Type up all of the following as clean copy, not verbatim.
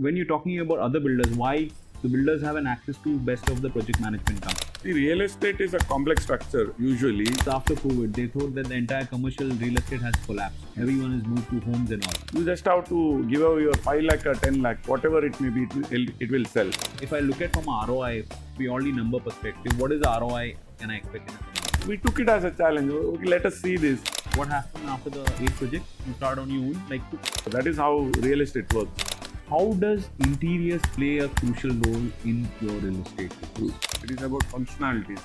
when you're talking about other builders, why the builders have an access to best of the project management company? The real estate is a complex structure usually. After COVID, they thought that the entire commercial real estate has collapsed. Everyone has moved to homes and all. You just have to give away your 5 lakh or 10 lakh, whatever it may be, it will sell. If I look at from a ROI, purely number perspective, what is the ROI can I expect in a commercial? We took it as a challenge. Okay, let us see this. What happened after the 8 project? You start on your own, like That is how real estate works. how does interiors play a crucial role in your real estate? It is about functionalities.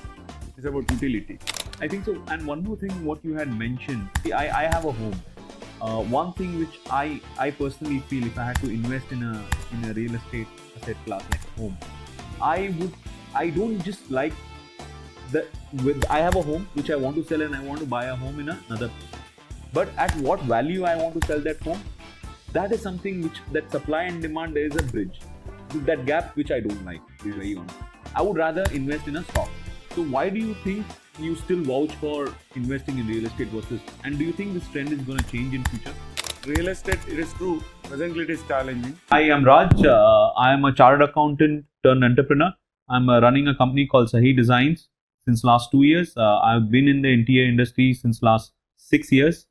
It is about utility. I think so. And one more thing, what you had mentioned, see, I have a home. One thing which I personally feel, if I had to invest in a real estate asset class like home, I don't just like that I have a home which I want to sell and I want to buy a home in another place. But at what value I want to sell that home, that is something which that supply and demand, there is a bridge. That gap which I don't like, to be very honest. I would rather invest in a stock. So why do you think you still vouch for investing in real estate versus, and do you think this trend is going to change in future? Real estate, it is true. Presently, it is challenging. I am Raj. I am a chartered accountant turned entrepreneur. I'm running a company called Sahi Designs since last 2 years. I've been in the interior industry since last 6 years.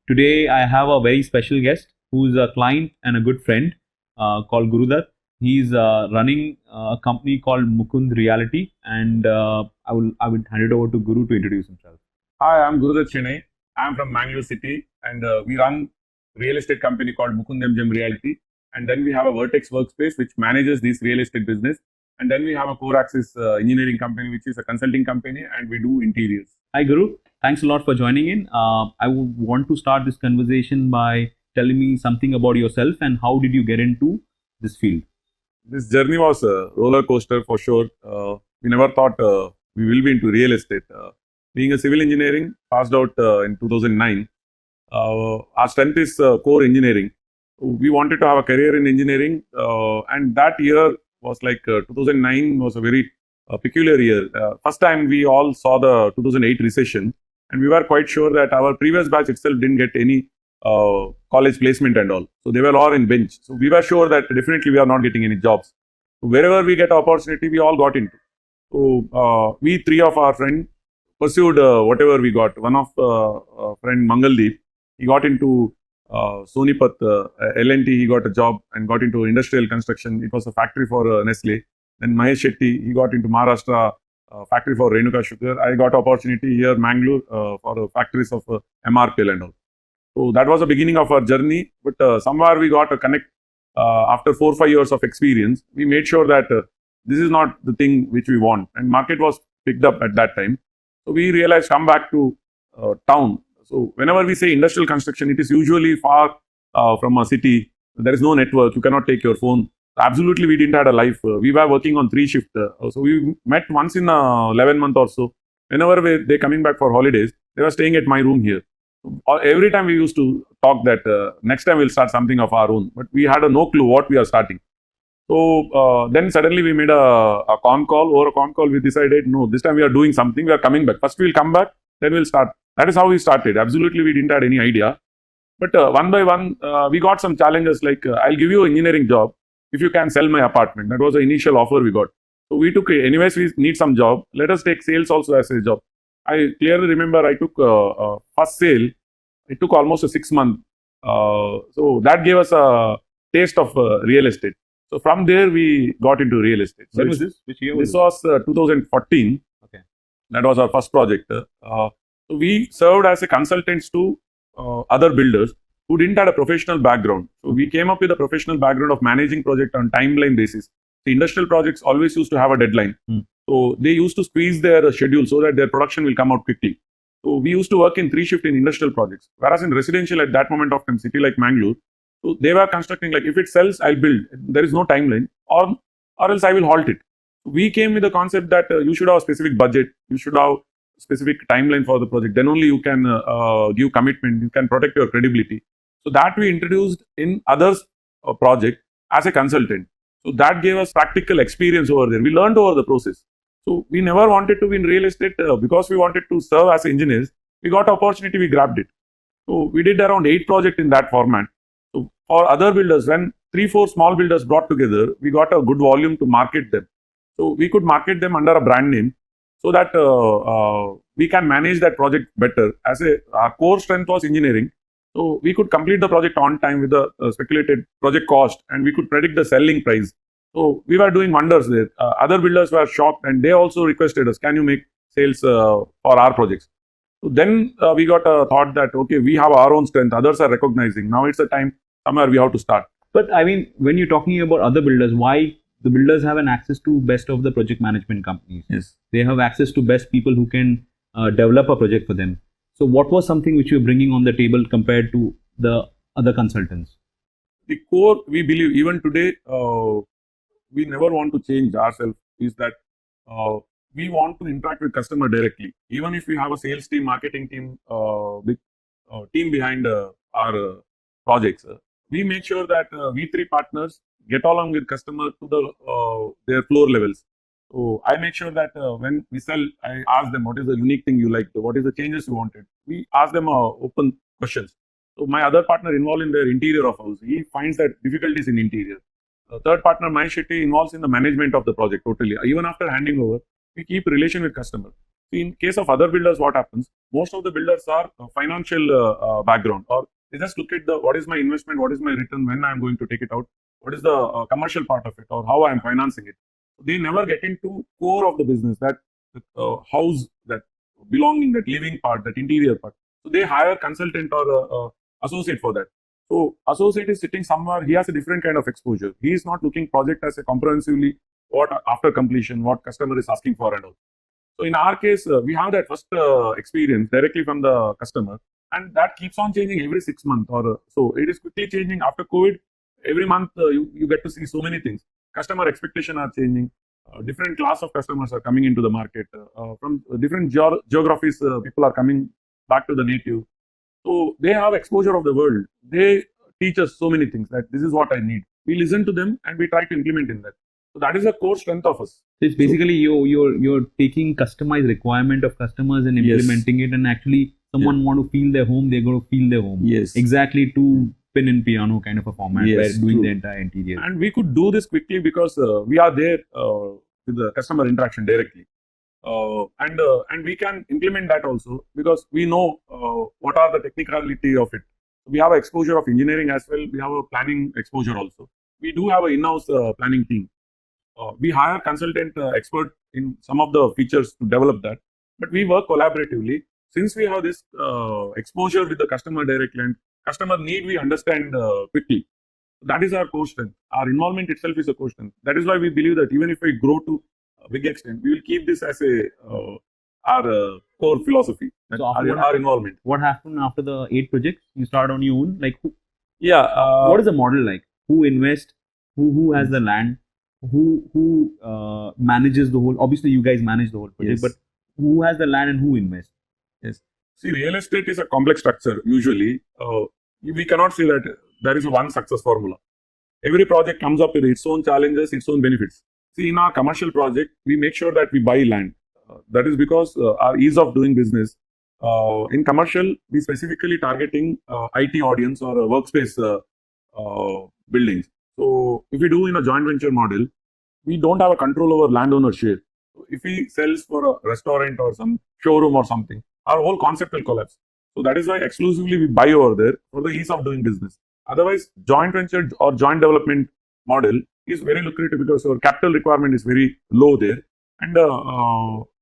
Today, I have a very special guest who is a client and a good friend called Gurudatta. He's running a company called Mukund Reality, and I would hand it over to Guru to introduce himself. Hi, I'm Gurudatta Shenoy. I'm from Mangalore city, and we run real estate company called Mukund Reality. And then we have a Vertex Workspace which manages this real estate business. And then we have a Core Axis engineering company which is a consulting company, and we do interiors. Hi Guru, thanks a lot for joining in. I would want to start this conversation by telling me something about yourself and how did you get into this field? This journey was a roller coaster for sure. We never thought we will be into real estate. Being a civil engineering, passed out in 2009. Our strength is core engineering. We wanted to have a career in engineering, and that year was like 2009 was a very peculiar year. First time we all saw the 2008 recession, and we were quite sure that our previous batch itself didn't get any college placement and all. So they were all in bench. So we were sure that definitely we are not getting any jobs. So wherever we get opportunity, we all got into. So we three of our friends pursued whatever we got. One of friend Mangaldeep, he got into Sonipat, L&T, he got a job and got into industrial construction. It was a factory for Nestle. Then Mahesh Shetty, he got into Maharashtra factory for Renuka Sugar. I got opportunity here Mangalore for factories of MRPL and all. So that was the beginning of our journey. But somewhere we got a connect after 4 or 5 years of experience. We made sure that this is not the thing which we want, and market was picked up at that time. So we realized come back to town. So whenever we say industrial construction, it is usually far from a city. There is no network. You cannot take your phone. Absolutely, we didn't have a life. We were working on 3 shifts. So we met once in 11 months or so. Whenever they coming back for holidays, they were staying at my room here. Every time we used to talk that next time we'll start something of our own. But we had no clue what we are starting. So then suddenly we made a con call. Over a con call, we decided, no, this time we are doing something. We are coming back. First we'll come back, then we'll start. That is how we started. Absolutely, we didn't have any idea. But one by one, we got some challenges like, I'll give you an engineering job if you can sell my apartment. That was the initial offer we got. So we took it. Anyways, we need some job. Let us take sales also as a job. I clearly remember I took first sale. It took almost 6 months. So that gave us a taste of real estate. So from there, we got into real estate. So When was this? Which year was this was 2014. Okay. That was our first project. So we served as a consultants to other builders who didn't have a professional background. So we came up with a professional background of managing project on timeline basis. The industrial projects always used to have a deadline. So they used to squeeze their schedule so that their production will come out quickly. So we used to work in 3 shifts in industrial projects. Whereas in residential at that moment of time, city like Mangalore, so they were constructing like if it sells, I'll build. There is no timeline, or else I will halt it. We came with the concept that you should have a specific budget, you should have specific timeline for the project. Then only you can give commitment, you can protect your credibility. So that we introduced in others' project as a consultant. So that gave us practical experience over there. We learned over the process. So we never wanted to be in real estate because we wanted to serve as engineers. We got opportunity, we grabbed it. So we did around 8 projects in that format. So for other builders, when 3-4 small builders brought together, we got a good volume to market them. So we could market them under a brand name so that we can manage that project better. Our core strength was engineering. So we could complete the project on time with the speculated project cost, and we could predict the selling price. So we were doing wonders there. Other builders were shocked, and they also requested us, "Can you make sales for our projects?" So then we got a thought that, okay, we have our own strength. Others are recognizing. Now it's a time somewhere we have to start. But I mean, when you're talking about other builders, why the builders have an access to best of the project management companies? Yes. They have access to best people who can develop a project for them. So what was something which you're bringing on the table compared to the other consultants? The core, we believe, even today, we never want to change ourselves, is that we want to interact with customer directly. Even if we have a sales team, marketing team, big team behind our projects, we make sure that we three partners get along with customer to their floor levels. So I make sure that when we sell, I ask them what is the unique thing you liked, what is the changes you wanted. We ask them open questions. So my other partner involved in their interior of house, he finds that difficulties in interior. Third partner, my Shetty, involves in the management of the project totally. Even after handing over, we keep relation with customer. In case of other builders, what happens? Most of the builders are financial background, or they just look at what is my investment, what is my return, when I am going to take it out, what is the commercial part of it, or how I am financing it. They never get into core of the business, that house, that belonging, that living part, that interior part. So they hire consultant or associate for that. So associate is sitting somewhere, he has a different kind of exposure. He is not looking project as a comprehensively what after completion, what customer is asking for and all. So in our case, we have that first experience directly from the customer, and that keeps on changing every 6 months or so. It is quickly changing after COVID. Every month you get to see so many things. Customer expectation are changing. Different class of customers are coming into the market from different geographies. People are coming back to the native. So they have exposure of the world. They teach us so many things, that this is what I need. We listen to them and we try to implement in that. So that is a core strength of us. So it's basically you're taking customized requirement of customers and implementing it, and actually someone want to feel their home, they're going to feel their home. Yes. Exactly to pin and piano kind of a format, Yes, where doing true. the entire interior. And we could do this quickly because we are there with the customer interaction directly. And we can implement that also because we know what are the technicality of it. We have an exposure of engineering as well. We have a planning exposure also. We do have an in-house planning team. We hire consultant expert in some of the features to develop that, but we work collaboratively. Since we have this exposure with the customer directly and customer need, we understand quickly. That is our core strength. Our involvement itself is a core strength. That is why we believe that even if we grow to a big extent, we will keep this as our core philosophy. So Our involvement. What happened after the 8 projects? You start on your own. Like, What is the model like? Who invests? Who has the land? Who manages the whole? Obviously, you guys manage the whole project, Yes. but who has the land and who invests? Yes. See, real estate is a complex structure. Usually, we cannot say that there is one success formula. Every project comes up with its own challenges, its own benefits. See, in our commercial project, we make sure that we buy land. That is because our ease of doing business. In commercial, we specifically targeting IT audience or workspace buildings. So, if we do in a joint venture model, we don't have a control over landowner share. If he sells for a restaurant or some showroom or something, our whole concept will collapse. So that is why exclusively we buy over there for the ease of doing business. Otherwise, joint venture or joint development model is very lucrative because our capital requirement is very low there, and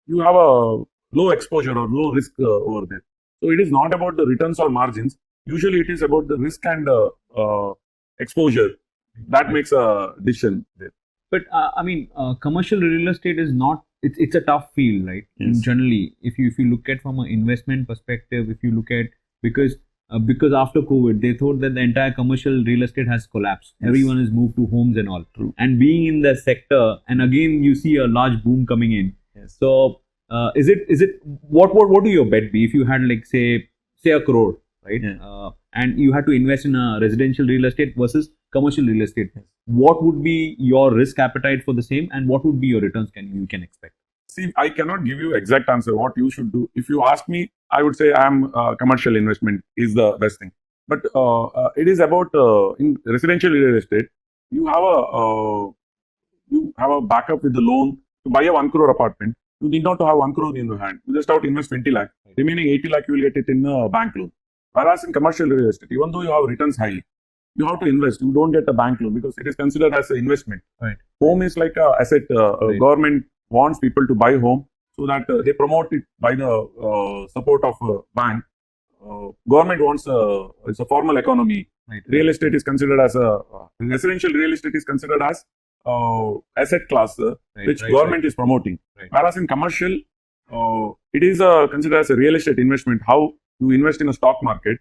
you have a low exposure or low risk over there. So it is not about the returns or margins. Usually, it is about the risk and exposure that makes a decision there. But I mean, commercial real estate is not. It's a tough field, right? Yes. Generally, if you look at from an investment perspective, if you look at because after COVID, they thought that the entire commercial real estate has collapsed. Yes. Everyone has moved to homes and all. True. And being in the sector, and again you see a large boom coming in. Yes. So is it what do your bet be if you had like say a crore, right? Yeah. And you had to invest in a residential real estate versus commercial real estate? Yes. What would be your risk appetite for the same, and what would be your returns you can expect? See, I cannot give you exact answer what you should do. If you ask me, I would say commercial investment is the best thing. But it is about in residential real estate. you have a backup with the loan to buy a 1 crore apartment. You need not to have 1 crore in your hand. You just have to invest 20 lakh. Remaining 80 lakh, you will get it in a bank loan. Whereas in commercial real estate, even though you have returns high, you have to invest. You don't get a bank loan because it is considered as an investment. Right. Home is like a asset. Right. Government wants people to buy home so that they promote it by the support of a bank. Government wants it's a formal economy. Right. Real estate is considered as residential real estate is considered as asset class which government is promoting. Right. Whereas in commercial, it is considered as a real estate investment. How you invest in a stock market,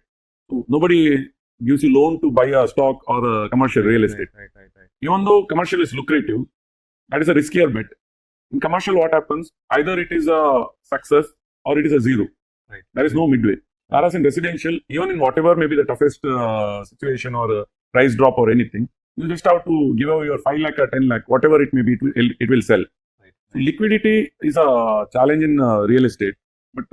so nobody gives you loan to buy a stock or a commercial real estate. Right. Even though commercial is lucrative, that is a riskier bet. In commercial, what happens? Either it is a success or it is a zero. Right. There is no midway. Whereas in residential, even in whatever may be the toughest situation or price drop or anything, you just have to give away your 5 lakh or 10 lakh, whatever it may be, it will sell. Right. So liquidity is a challenge in real estate, but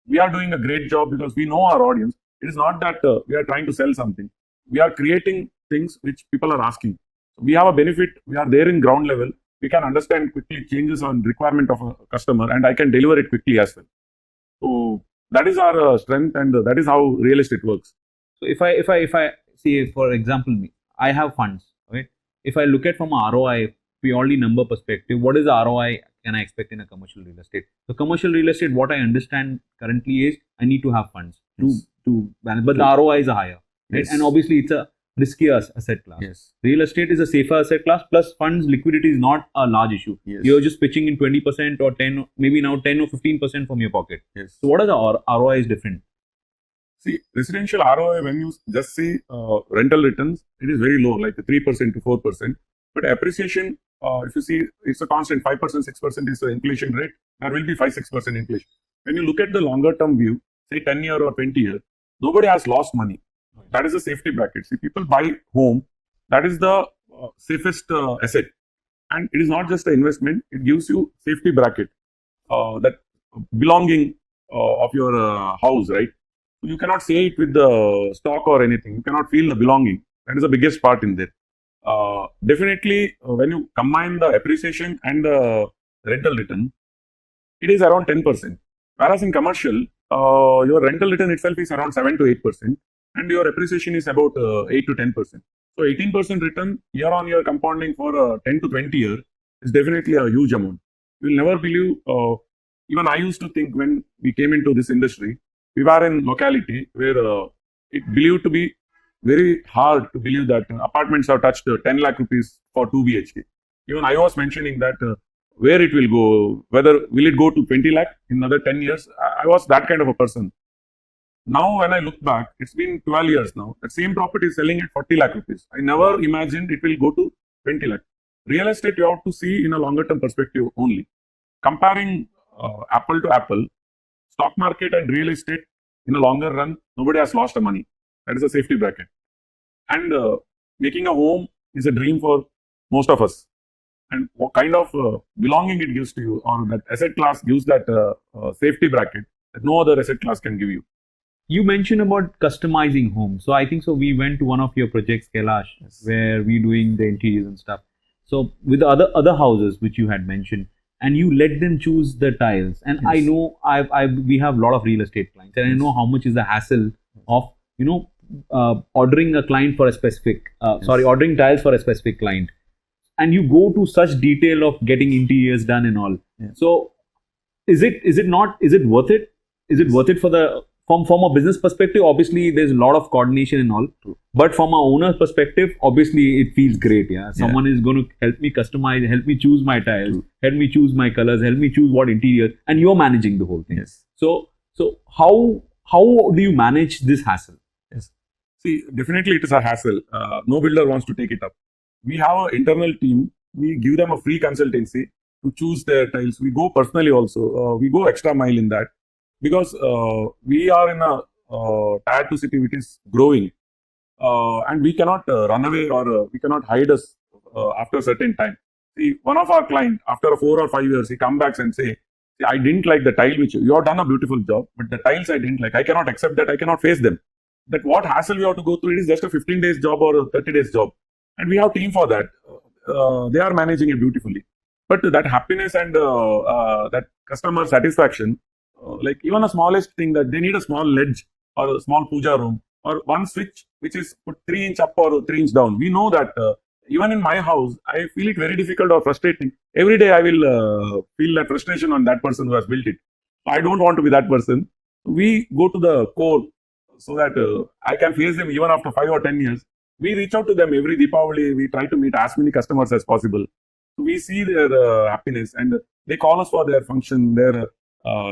we are doing a great job because we know our audience. It is not that we are trying to sell something. We are creating things which people are asking. So we have a benefit. We are there in ground level. We can understand quickly changes on requirement of a customer, and I can deliver it quickly as well. So that is our strength, and that is how real estate works. So if I see, for example, me, I have funds, right? If I look at from a ROI, purely number perspective, what is the ROI can I expect in a commercial real estate? So commercial real estate, what I understand currently is I need to have funds to balance, but the ROIs are higher, right? Yes. And obviously it's a riskier asset class. Yes. Real estate is a safer asset class, plus funds liquidity is not a large issue. Yes. You're just pitching in 20% or 10, maybe now 10 or 15% from your pocket. Yes. So what are the ROI is different? See, residential ROI, when you just see rental returns, it is very low, like 3% to 4%. But appreciation, if you see, it's a constant 5%, 6% is the inflation rate. There will be 5-6% inflation. When you look at the longer term view, say 10 year or 20 year, nobody has lost money. That is a safety bracket. See, people buy home. That is the safest asset, and it is not just an investment. It gives you safety bracket, that belonging of your house, right? You cannot say it with the stock or anything. You cannot feel the belonging. That is the biggest part in there. Definitely, when you combine the appreciation and the rental return, it is around 10%. Whereas in commercial, your rental return itself is around 7 to 8%, and your appreciation is about 8 to 10%. So 18% return year on year compounding for 10 to 20 years is definitely a huge amount. You will never believe. Even I used to think when we came into this industry, we were in locality where it believed to be very hard to believe that apartments have touched 10 lakh rupees for 2 BHK. Even I was mentioning that where it will go, whether will it go to 20 lakh in another 10 years. I was that kind of a person. Now, when I look back, it's been 12 years now. That same property is selling at 40 lakh rupees. I never imagined it will go to 20 lakh. Real estate, you have to see in a longer term perspective only. Comparing apple to apple, stock market and real estate in a longer run, nobody has lost the money. That is a safety bracket. And making a home is a dream for most of us. And what kind of belonging it gives to you, or that asset class gives that safety bracket that no other asset class can give you. You mentioned about customizing homes. So I think so we went to one of your projects, Kailash, Yes. where we doing the interiors and stuff. So with the other houses which you had mentioned, and you let them choose the tiles. And Yes. I know we have a lot of real estate clients, and I know how much is the hassle of ordering a client for a specific ordering tiles for a specific client, and you go to such detail of getting interiors done and all. Yes. So is it worth it? Is it worth it for the from a business perspective? Obviously there's a lot of coordination and all. True. But from a owner perspective, obviously it feels great. Someone is going to help me customize, help me choose my tiles, True. help me choose my colors, help me choose what interior, and you're managing the whole thing. Yes. So how do you manage this hassle? Yes. See, definitely it is a hassle. No builder wants to take it up. We have an internal team. We give them a free consultancy to choose their tiles. We go personally also. We go extra mile in that because we are in a tier 2 city which is growing, and we cannot run away or we cannot hide us after a certain time. See, one of our client after 4 or 5 years, he come back and say, "See, I didn't like the tile which you have done a beautiful job, but the tiles I didn't like. I cannot accept that. I cannot face them. That what hassle we have to go through, it is just a 15 days job or a 30 days job. and we have team for that. They are managing it beautifully. But that happiness and that customer satisfaction, like even a smallest thing that they need a small ledge or a small puja room or one switch which is put 3 inch up or 3 inch down. We know that even in my house, I feel it very difficult or frustrating. Every day I will feel that frustration on that person who has built it. I don't want to be that person. We go to the core so that I can face them even after 5 or 10 years. We reach out to them every Deepavali. We try to meet as many customers as possible. We see their happiness, and they call us for their function. Their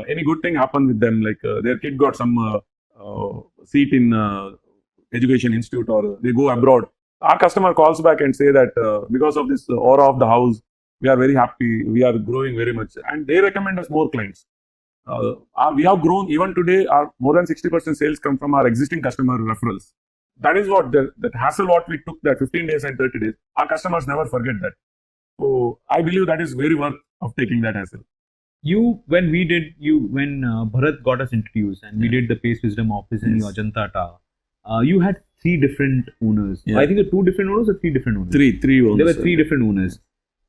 any good thing happen with them, like their kid got some seat in education institute, or they go abroad. Our customer calls back and say that because of this aura of the house, we are very happy. We are growing very much, and they recommend us more clients. We have grown even today. Our more than 60% sales come from our existing customer referrals. That is what that hassle what we took that 15 days and 30 days. Our customers never forget that. So I believe that is very worth of taking that hassle. When Bharat got us introduced and we did the Pace Wisdom office in your Ajanta Tower, you had 3 different owners. Yeah. I think 2 different owners or 3 different owners. Three owners. There were 3 different owners,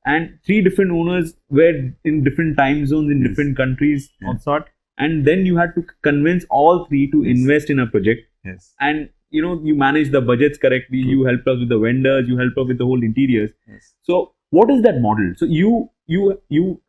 and 3 different owners were in different time zones in different countries of sort. And then you had to convince all 3 to invest in a project. Yes. And you manage the budgets correctly. True. You helped us with the vendors. You helped us with the whole interiors. Yes. So what is that model? So you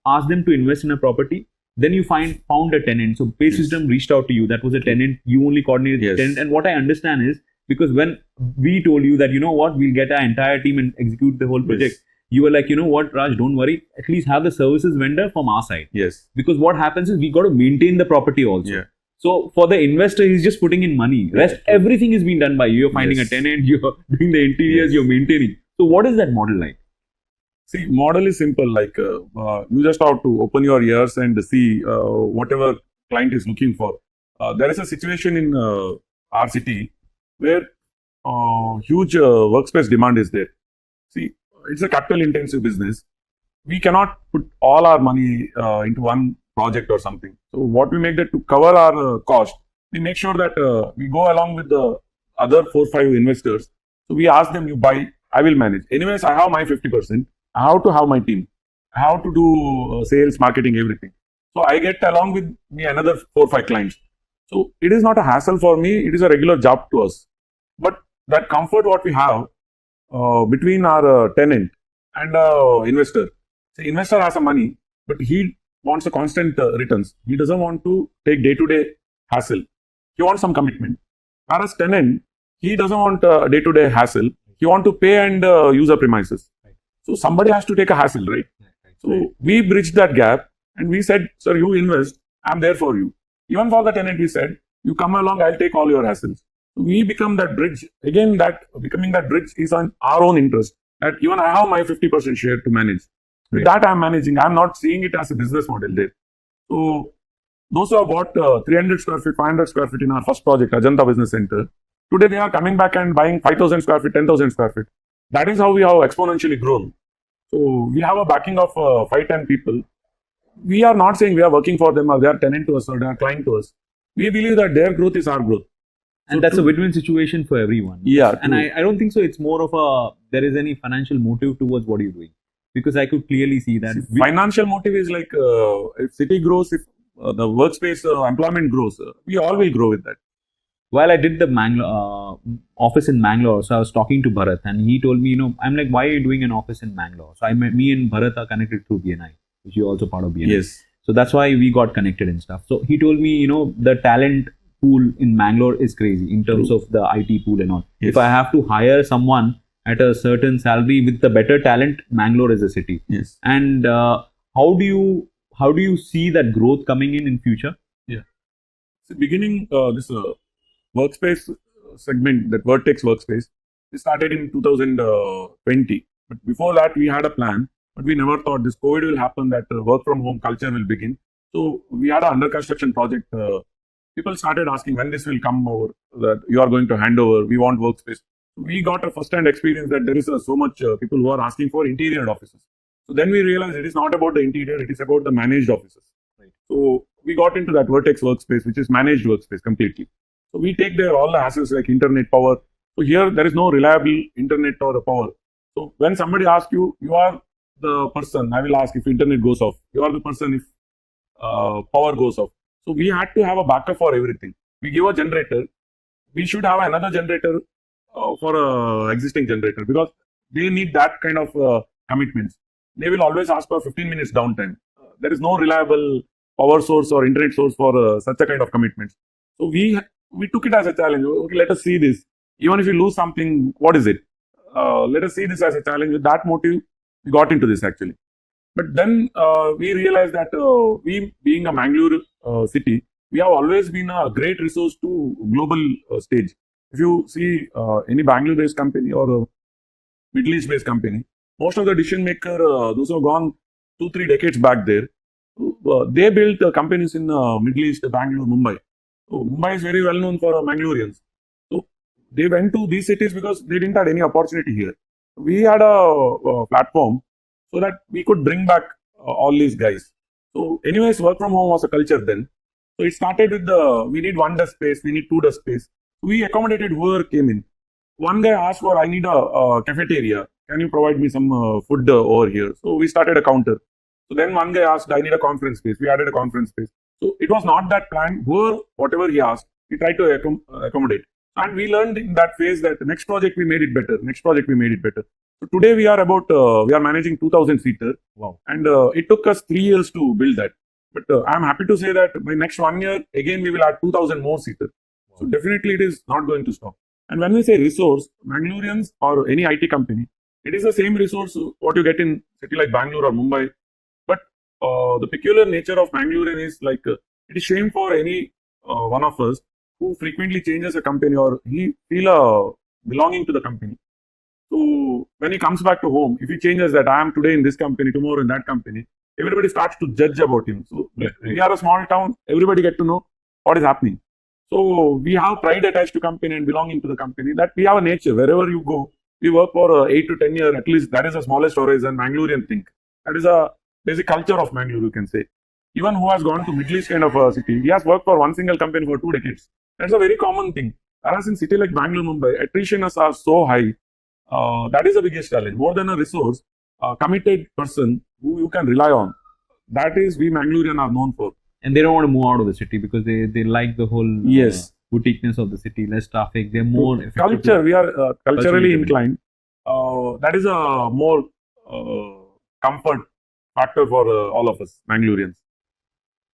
asked them to invest in a property. Then you found a tenant. So Pace Wisdom reached out to you. That was a tenant. You only coordinated the tenant. And what I understand is, because when we told you that, we'll get our entire team and execute the whole project, you were like, what, Raj, don't worry. At least have the services vendor from our side. Yes. Because what happens is we got to maintain the property also. Yeah. So for the investor, he's just putting in money. Rest, everything is being done by you. You're finding a tenant. You're doing the interiors. You're maintaining. So what is that model like? See, model is simple. Like you just have to open your ears and see whatever client is looking for. There is a situation in our city where huge workspace demand is there. See, it's a capital intensive business. We cannot put all our money into one project or something. So what we make that to cover our cost, we make sure that we go along with the other 4-5 investors. So we ask them, you buy, I will manage. Anyways, I have my 50%. I have to have my team. I have to do sales, marketing, everything. So I get along with me another 4-5 clients. So it is not a hassle for me. It is a regular job to us. But that comfort what we have between our tenant and investor. The investor has some money, but he wants a constant returns. He doesn't want to take day-to-day hassle. He wants some commitment. Whereas tenant, he doesn't want day-to-day hassle. He wants to pay and use the premises. So somebody has to take a hassle, right? So we bridged that gap and we said, sir, you invest, I'm there for you. Even for the tenant, we said, you come along, I'll take all your hassles. We become that bridge. Again, becoming that bridge is on our own interest. That even I have my 50% share to manage. With that I'm managing. I'm not seeing it as a business model there. So those who have bought 300 square feet, 500 square feet in our first project, Ajanta Business Center, today they are coming back and buying 5,000 square feet, 10,000 square feet. That is how we have exponentially grown. So we have a backing of 5-10 people. We are not saying we are working for them or they are tenant to us or they are client to us. We believe that their growth is our growth. And so that's a win-win situation for everyone. Yeah. And I don't think so. It's more of there is any financial motive towards what you're doing. Because I could clearly see that. Financial motive is like if city grows, if the workspace employment grows, we all will grow with that. While I did the Mangalore office in Mangalore, so I was talking to Bharat and he told me, I'm like, why are you doing an office in Mangalore? So me and Bharat are connected through BNI, which you're also part of BNI. Yes. So that's why we got connected and stuff. So he told me, the talent pool in Mangalore is crazy in terms of the IT pool and all. Yes. If I have to hire someone at a certain salary with the better talent, Mangalore is a city. Yes. And how do you see that growth coming in future? Yeah. So beginning this workspace segment, that Vertex workspace, we started in 2020. But before that, we had a plan, but we never thought this COVID will happen, that work from home culture will begin. So we had an under construction project. People started asking when this will come over, that you are going to hand over, we want workspace. We got a first-hand experience that there is so much people who are asking for interior offices. So then we realized it is not about the interior, it is about the managed offices. Right. So we got into that Vertex workspace, which is managed workspace completely. So we take there all the hassles like internet, power. So here there is no reliable internet or power. So when somebody asks you, you are the person. I will ask if internet goes off. You are the person if power goes off. So we had to have a backup for everything. We give a generator. We should have another generator for a existing generator because they need that kind of commitments. They will always ask for 15 minutes downtime. There is no reliable power source or internet source for such a kind of commitments. So we took it as a challenge. Okay, let us see this. Even if you lose something, what is it? Let us see this as a challenge. With that motive, we got into this actually. But then we realized that we, being a Mangalore city, we have always been a great resource to global stage. If you see any Bangalore-based company or a Middle East-based company, most of the decision maker, those who have gone 2-3 decades back there, they built companies in Middle East, Bangalore, Mumbai. So Mumbai is very well known for Mangaloreans. So they went to these cities because they didn't have any opportunity here. We had a platform so that we could bring back all these guys. So anyways, work from home was a culture then. So it started with we need 1 desk space, we need 2 desk space. We accommodated whoever came in. One guy asked for, I need a cafeteria. Can you provide me some food over here? So we started a counter. So then one guy asked, I need a conference space. We added a conference space. So it was not that planned. Whatever he asked, we tried to accommodate. And we learned in that phase that the next project we made it better. Next project we made it better. So today we are we are managing 2,000 seater. Wow. And it took us 3 years to build that. But I'm happy to say that by next 1 year, again, we will add 2,000 more seater. Wow. So definitely it is not going to stop. And when we say resource, Mangaloreans or any IT company, it is the same resource what you get in city like Bangalore or Mumbai. But the peculiar nature of Mangalorean is like it is shame for any one of us who frequently changes a company or he feel belonging to the company. So when he comes back to home, if he changes that I am today in this company, tomorrow in that company, everybody starts to judge about him. So we are a small town, everybody get to know what is happening. So we have pride attached to company and belonging to the company that we have a nature. Wherever you go, we work for 8 to 10 years, at least that is the smallest horizon Mangalorean thing. That is a basic culture of Mangalore, you can say. Even who has gone to Middle East kind of a city, he has worked for one single company for 2 decades. That's a very common thing. Whereas in city like Bangalore, Mumbai, attrition are so high. That is the biggest challenge. More than a resource, a committed person who you can rely on. That is we Mangalorean are known for. And they don't want to move out of the city because they like the whole boutiqueness of the city, less traffic. They're more culture. We are culturally inclined. That is a more comfort factor for all of us Mangaloreans.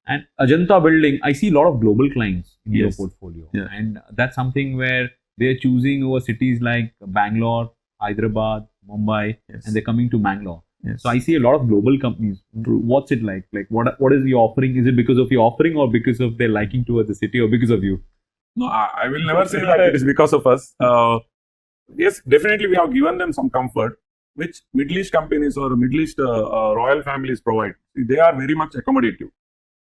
And Ajanta building, I see a lot of global clients in your portfolio, Yeah. and that's something where they're choosing over cities like Bangalore, Hyderabad, Mumbai, and they're coming to Mangalore. Yes. So I see a lot of global companies. What's it like? Like what is the offering? Is it because of your offering or because of their liking towards the city or because of you? No, I will never say that it is because of us. Yes, definitely we have given them some comfort, which Middle East companies or Middle East royal families provide. They are very much accommodative.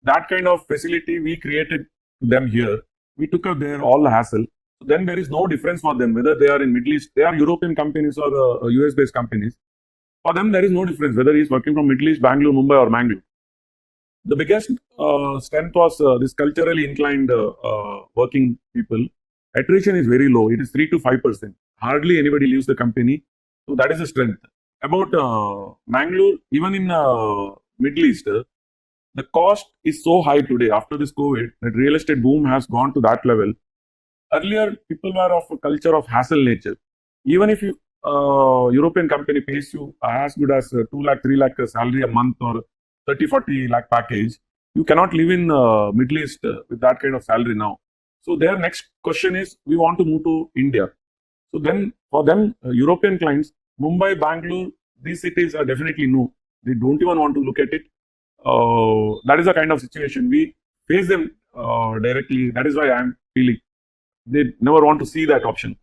That kind of facility we created to them here. We took up their all the hassle. Then there is no difference for them whether they are in Middle East, they are European companies or US based companies. For them, there is no difference whether he is working from Middle East, Bangalore, Mumbai, or Mangalore. The biggest strength was this culturally inclined working people. Attrition is very low. It is 3 to 5%. Hardly anybody leaves the company. So that is the strength. About Mangalore, even in Middle East, the cost is so high today after this COVID that real estate boom has gone to that level. Earlier, people were of a culture of hassle nature. Even if you European company pays you as good as 2 lakh, 3 lakh salary a month or 30, 40 lakh package, you cannot live in Middle East with that kind of salary now. So their next question is, we want to move to India. So then for them, European clients, Mumbai, Bangalore, these cities are definitely no. They don't even want to look at it. That is the kind of situation. We face them directly. That is why I am feeling they never want to see that option.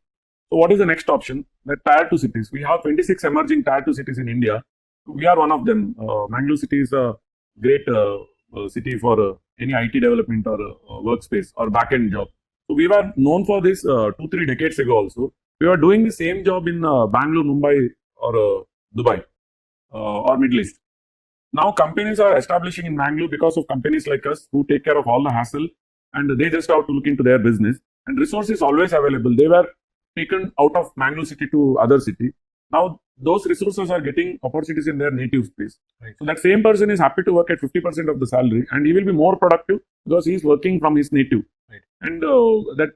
So what is the next option? The tier 2 cities. We have 26 emerging tier 2 cities in India. We are one of them. Mangalore city is a great city for any IT development or workspace or back-end job. So we were known for this 2-3 decades ago also. We were doing the same job in Bangalore, Mumbai or Dubai or Middle East. Now companies are establishing in Mangalore because of companies like us who take care of all the hassle and they just have to look into their business. And resources always available. They were taken out of Mangalore city to other city. Now those resources are getting opportunities in their native space. Right. So that same person is happy to work at 50% of the salary, and he will be more productive because he is working from his native. Right. And that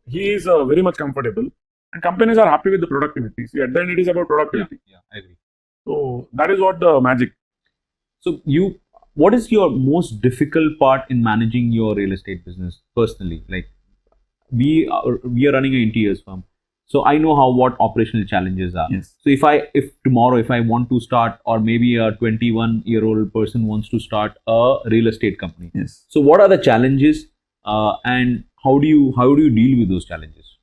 he is very much comfortable, and companies are happy with the productivity. See, at the end, it is about productivity. Yeah, I agree. So that is what the magic. So what is your most difficult part in managing your real estate business personally? Like we are running an interiors firm, so I know what operational challenges are. Yes. So if tomorrow if I want to start, or maybe a 21-year-old person wants to start a real estate company. Yes. So what are the challenges, and how do you deal with those challenges?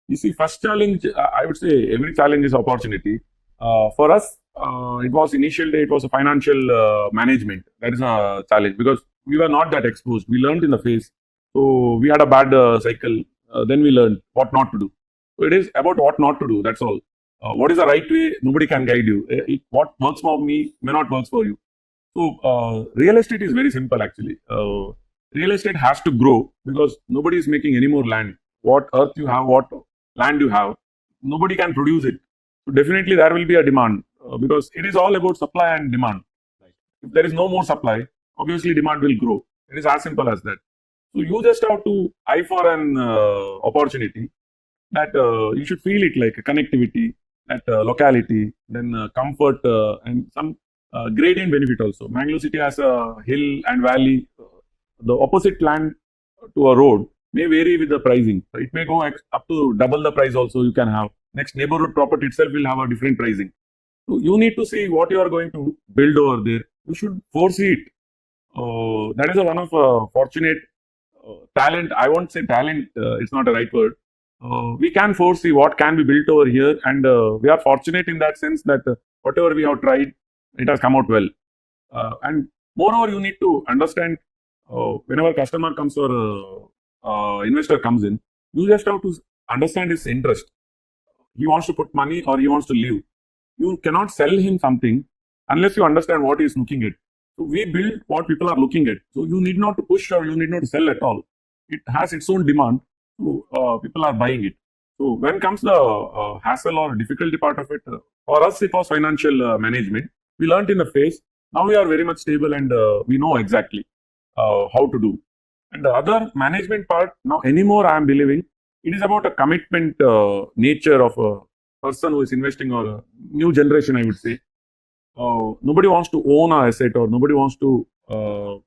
You see, first challenge, I would say every challenge is opportunity. For us, it was initial day, it was a financial management. That is a challenge because we were not that exposed. We learned in the phase. So we had a bad cycle. Then we learned what not to do. So it is about what not to do. That's all. What is the right way? Nobody can guide you. What works for me may not work for you. So real estate is very simple actually. Real estate has to grow because nobody is making any more land. What earth you have, what land you have, nobody can produce it. So definitely there will be a demand because it is all about supply and demand. Right. If there is no more supply, obviously demand will grow. It is as simple as that. So you just have to eye for an opportunity that you should feel it like a connectivity, that locality, then comfort and some gradient benefit also. Mangalore city has a hill and valley. The opposite land to a road may vary with the pricing. It may go up to double the price also you can have. Next neighborhood property itself will have a different pricing. So you need to see what you are going to build over there. You should foresee it. That is one of fortunate talent. I won't say talent, it's not a right word. We can foresee what can be built over here, and we are fortunate in that sense that whatever we have tried, it has come out well. And moreover, you need to understand whenever customer comes or investor comes in, you just have to understand his interest. He wants to put money or he wants to live. You cannot sell him something unless you understand what he is looking at. So we build what people are looking at. So you need not to push or you need not to sell at all. It has its own demand. So people are buying it. So when comes the hassle or difficulty part of it, for us it was financial management. We learned in the phase. Now we are very much stable and we know exactly how to do. And the other management part, now anymore I am believing, it is about a commitment nature of a person who is investing or a new generation, I would say. Nobody wants to own an asset or nobody wants to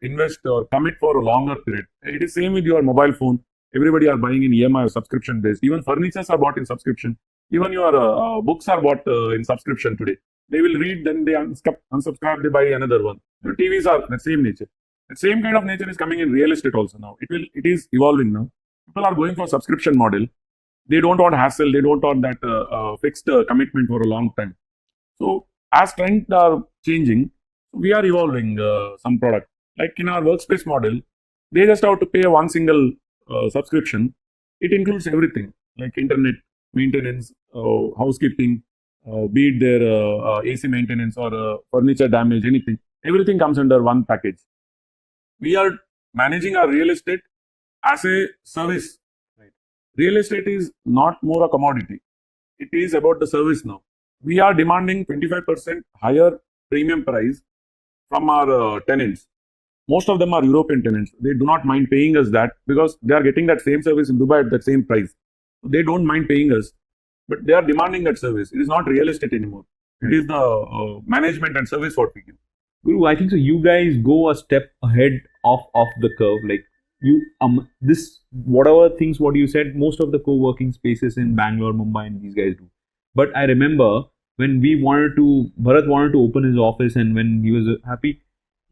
invest or commit for a longer period. It is same with your mobile phone. Everybody are buying in EMI or subscription based. Even furnitures are bought in subscription. Even your books are bought in subscription today. They will read, then they unsubscribe, they buy another one. The TVs are the same nature. The same kind of nature is coming in real estate also now. It is evolving now. People are going for subscription model. They don't want hassle. They don't want that fixed commitment for a long time. So as trends are changing, we are evolving some product. Like in our workspace model, they just have to pay one single subscription. It includes everything like internet, maintenance, housekeeping, be it their AC maintenance or furniture damage, anything. Everything comes under one package. We are managing our real estate as a service. Right. Real estate is not more a commodity. It is about the service now. We are demanding 25% higher premium price from our tenants. Most of them are European tenants. They do not mind paying us that because they are getting that same service in Dubai at that same price. They don't mind paying us, but they are demanding that service. It is not real estate anymore. It is the management and service what we give. Guru, I think so. You guys go a step ahead of the curve. Like you, this whatever things what you said, most of the co-working spaces in Bangalore, Mumbai, and these guys do. But I remember when Bharat wanted to open his office, and when he was happy,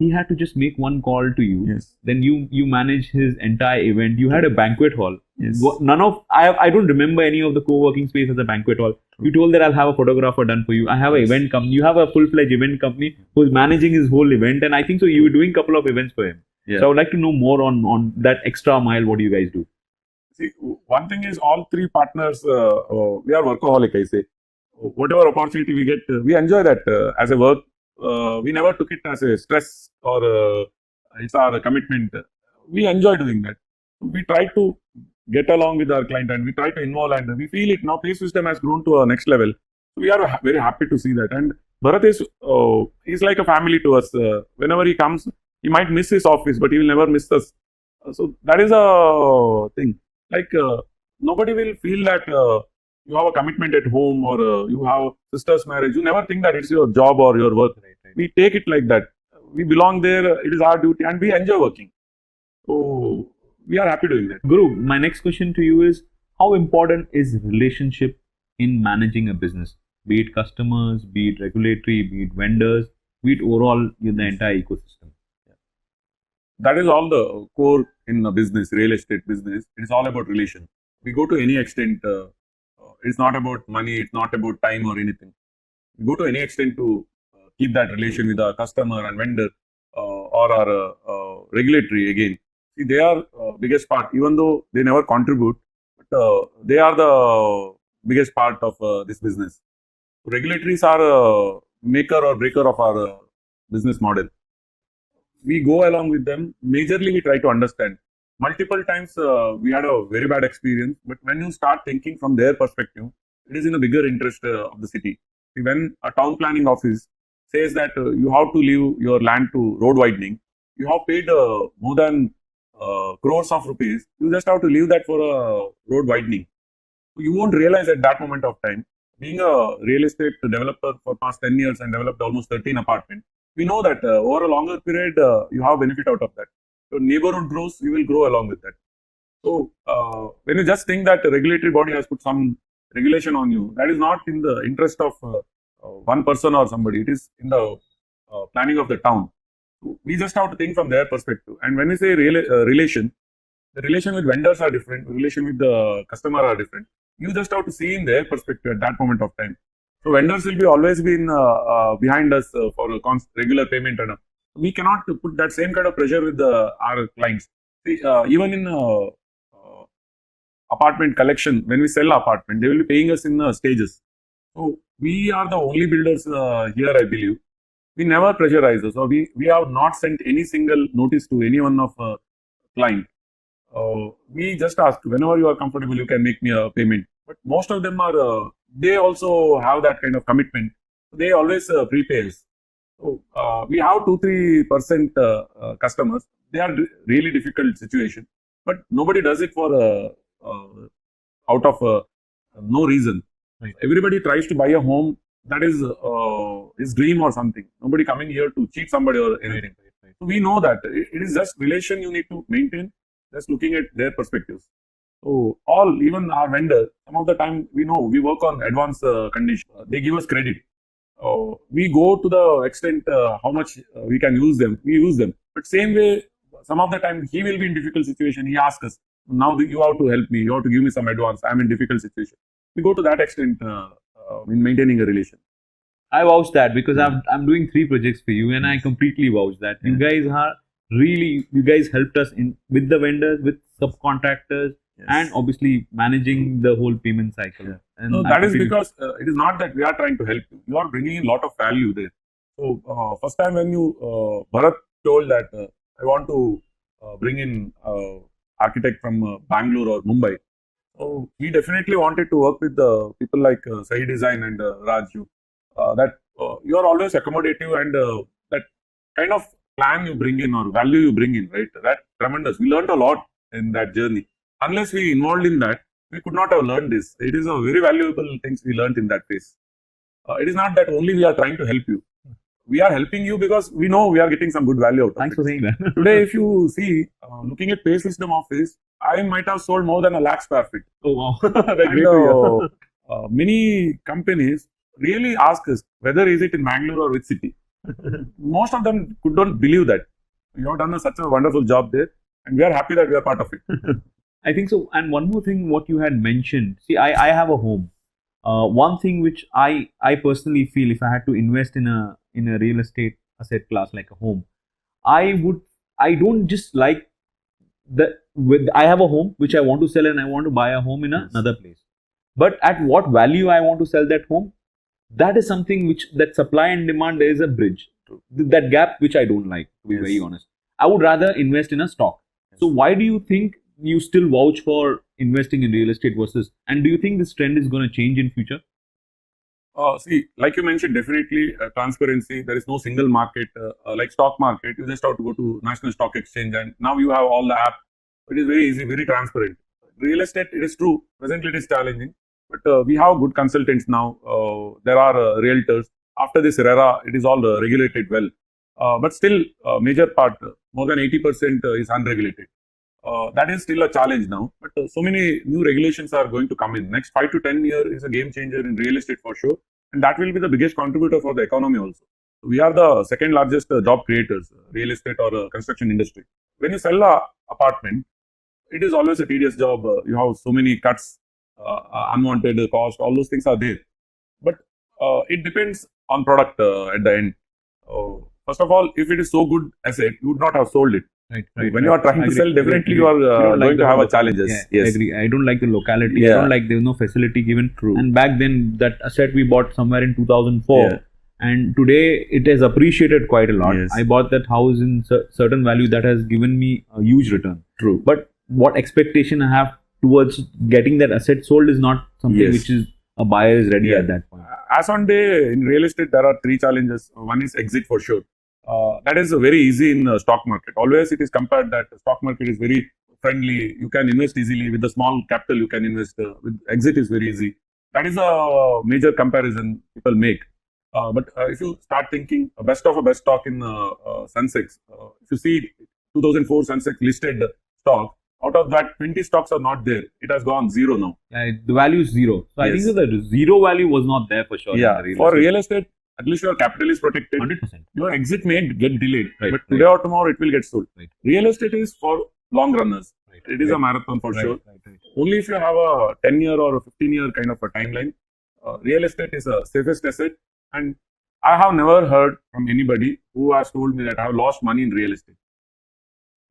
he had to just make one call to you. Yes. Then you manage his entire event. You had a banquet hall. Yes. I don't remember any of the co-working space as a banquet hall. You told that I'll have a photographer done for you. I have an event company. You have a full-fledged event company who's managing his whole event, and I think so. You were doing a couple of events for him. Yeah. So I would like to know more on that extra mile. What do you guys do? See, one thing is all three partners. We are workaholic. I say, whatever opportunity we get, we enjoy that as a work. We never took it as a stress or it's our commitment. We enjoy doing that. We try to get along with our client and we try to involve, and we feel it now. Pay system has grown to a next level. We are very happy to see that. And Bharat is like a family to us. Whenever he comes, he might miss his office, but he will never miss us. So that is a thing. Like nobody will feel that you have a commitment at home or you have sister's marriage. You never think that it's your job or your work. Right. We take it like that. We belong there. It is our duty, and we enjoy working. So we are happy doing that. Guru, my next question to you is, how important is relationship in managing a business? Be it customers, be it regulatory, be it vendors, be it overall in the entire ecosystem. That is all the core in a business, real estate business. It is all about relation. We go to any extent. It's not about money. It's not about time or anything. We go to any extent to keep that relation with our customer and vendor or our regulatory again. See, they are biggest part, even though they never contribute, but they are the biggest part of this business. Regulatories are a maker or breaker of our business model. We go along with them. Majorly, we try to understand. Multiple times, we had a very bad experience. But when you start thinking from their perspective, it is in the bigger interest of the city. See, when a town planning office says that you have to leave your land to road widening, you have paid more than crores of rupees. You just have to leave that for a road widening. You won't realize at that moment of time. Being a real estate developer for past 10 years and developed almost 13 apartments, we know that over a longer period, you have benefit out of that. Your neighborhood grows, you will grow along with that. So, when you just think that the regulatory body has put some regulation on you, that is not in the interest of one person or somebody. It is in the planning of the town. So we just have to think from their perspective. And when we say relation, the relation with vendors are different, relation with the customer are different. You just have to see in their perspective at that moment of time. So vendors will be always been behind us for a regular payment, and we cannot put that same kind of pressure with our clients. See, even in apartment collection, when we sell apartment, they will be paying us in stages. So we are the only builders here, I believe. We never pressurize us, or we have not sent any single notice to any one of client. We just ask, whenever you are comfortable, you can make me a payment. But most of them are, they also have that kind of commitment. They always prepay us. So we have 2-3% customers. They are really difficult situation, but nobody does it for out of no reason. Right. Everybody tries to buy a home. That is his dream or something. Nobody coming here to cheat somebody or anything. Right. So we know that it is just relation you need to maintain. Just looking at their perspectives. So all, even our vendor, some of the time we know we work on advance condition. They give us credit. We go to the extent how much we can use them. We use them. But same way, some of the time he will be in difficult situation. He asks us, now you have to help me. You have to give me some advance. I'm in difficult situation. We go to that extent in maintaining a relation. I vouch that because I'm doing 3 projects for you, and I completely vouch that you guys are really, you guys helped us in with the vendors, with subcontractors, and obviously managing the whole payment cycle. And No, that is because it is not that we are trying to help you. You are bringing in a lot of value there. So first time when you Bharat told that I want to bring in architect from Bangalore or Mumbai. So we definitely wanted to work with the people like Sahi Design and Raju. That you are always accommodative, and that kind of plan you bring in or value you bring in, right? That tremendous. We learned a lot in that journey. Unless we involved in that, we could not have learned this. It is a very valuable things we learned in that phase. It is not that only we are trying to help you. We are helping you because we know we are getting some good value out of Thanks it. for saying that. Today, if you see, looking at pay system office, I might have sold more than 1 lakh square feet. Oh wow. And many companies really ask us whether is it in Mangalore or which city. Most of them couldn't believe that. You have done such a wonderful job there, and we are happy that we are part of it. I think so. And one more thing, what you had mentioned. See, I have a home. One thing which I personally feel, if I had to invest in a real estate asset class like a home, I don't just like I have a home which I want to sell, and I want to buy a home in another place. But at what value I want to sell that home, that is something which, that supply and demand, there is a bridge. That gap which I don't like, to be very honest. I would rather invest in a stock. So why do you think you still vouch for investing in real estate versus, and do you think this trend is going to change in future? See, like you mentioned, definitely transparency. There is no single market like stock market. You just have to go to National Stock Exchange, and now you have all the app. It is very easy, very transparent. Real estate, it is true. Presently, it is challenging, but we have good consultants now. There are realtors. After this era, it is all regulated well, but still, major part, more than 80% is unregulated. That is still a challenge now, but so many new regulations are going to come in. Next 5 to 10 years is a game changer in real estate for sure, and that will be the biggest contributor for the economy also. We are the second largest job creators, real estate or construction industry. When you sell a apartment, it is always a tedious job. You have so many cuts, unwanted cost, all those things are there. But it depends on product at the end. First of all, if it is so good asset, you would not have sold it. Right. When you are trying to sell, definitely you are going to have a challenges. Yeah, I agree. I don't like the locality. I Yeah. don't like there's no facility given. True. And back then, that asset we bought somewhere in 2004. Yeah. And today it has appreciated quite a lot. Yes. I bought that house in certain value that has given me a huge return. True. But what expectation I have towards getting that asset sold is not something Yes. which is a buyer is ready Yeah. at that point. As on day in real estate, there are three challenges. One is exit for sure. That is very easy in stock market. Always it is compared that stock market is very friendly. You can invest easily with the small capital. You can invest. With exit is very easy. That is a major comparison people make. But if you start thinking best of a best stock in Sensex, if you see 2004 Sensex listed stock, out of that 20 stocks are not there. It has gone zero now. The value is zero. So I Yes. think that the zero value was not there for sure. Yeah, in the for estate. real estate, at least your capital is protected. 100%. Your exit may get delayed, Right, but today or tomorrow it will get sold. Right. Real estate is for long runners. Right. It is a marathon for Right, sure. right. Only if you have a 10-year or a 15-year kind of a timeline, real estate is a safest asset. And I have never heard from anybody who has told me that I have lost money in real estate.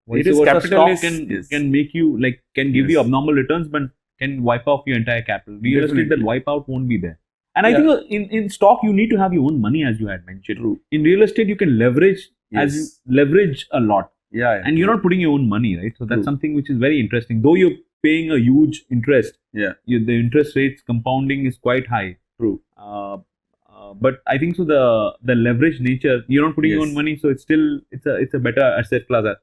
Vice It is versa, capitalist, stock yes. can make you can give you Yes. abnormal returns, but can wipe off your entire capital. Real estate, that Definitely. wipe out won't be there. And I Yeah. think in stock you need to have your own money, as you had mentioned. True. In real estate you can leverage as you Yes. leverage a lot, Yeah. and you're not putting your own money, right? So that's True. something which is very interesting. Though you're paying a huge interest, Yeah. the interest rates compounding is quite high. True. But I think so the leverage nature, you're not putting your Yes. own money, so it's a better asset class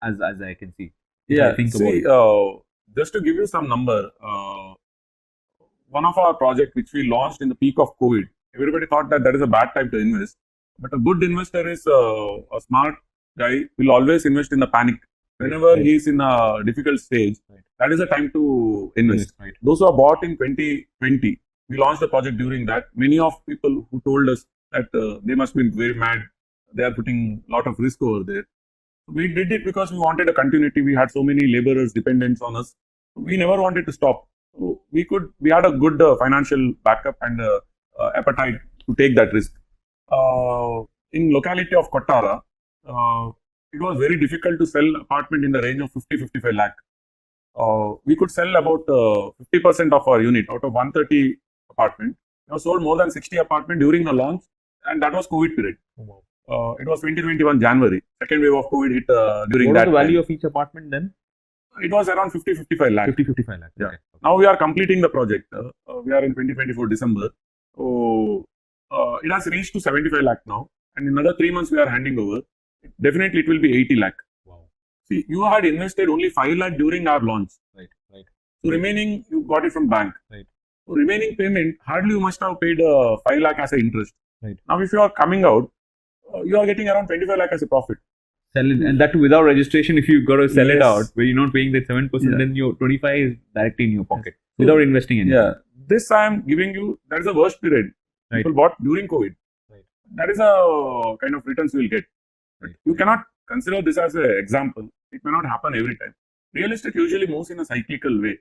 as I can see. if I Yeah. think See, about it. just to give you some number, one of our project which we launched in the peak of COVID, everybody thought that is a bad time to invest. But a good investor is a smart guy will always invest in the panic. Whenever Right. he is in a difficult stage, Right. that is a time to invest. Right. Those who are bought in 2020, we launched the project during that. Many of people who told us that they must be very mad. They are putting a lot of risk over there. We did it because we wanted a continuity. We had so many laborers dependents on us. We never wanted to stop. So we had a good financial backup and appetite to take that risk. In locality of Kottara, it was very difficult to sell apartment in the range of 50-55 lakh. We could sell about 50% of our unit out of 130 apartment. We have sold more than 60 apartment during the launch, and that was COVID period. It was 2021 January. Second wave of COVID hit during What was that the value time. of each apartment then? It was around 50-55 lakh. 50-55 lakh. Yeah. Okay. Now we are completing the project. We are in 2024 December. So it has reached to 75 lakh now. And in another 3 months we are handing over. Definitely it will be 80 lakh. Wow. See, you had invested only 5 lakh during our launch. Right. So remaining you got it from bank. Right. So remaining payment, hardly you must have paid 5 lakh as an interest. Right. Now if you are coming out, you are getting around 25 lakh as a profit. Sell it, and that too without registration. If you got to sell it Yes. out, where you're not paying that 7%, Yeah. then your 25 is directly in your pocket So, without investing anything. Yeah. This I am giving you, that is the worst period. Right. People bought during COVID. Right. That is a kind of returns you will get. Right. You cannot consider this as an example. It may not happen every time. Real estate usually moves in a cyclical way.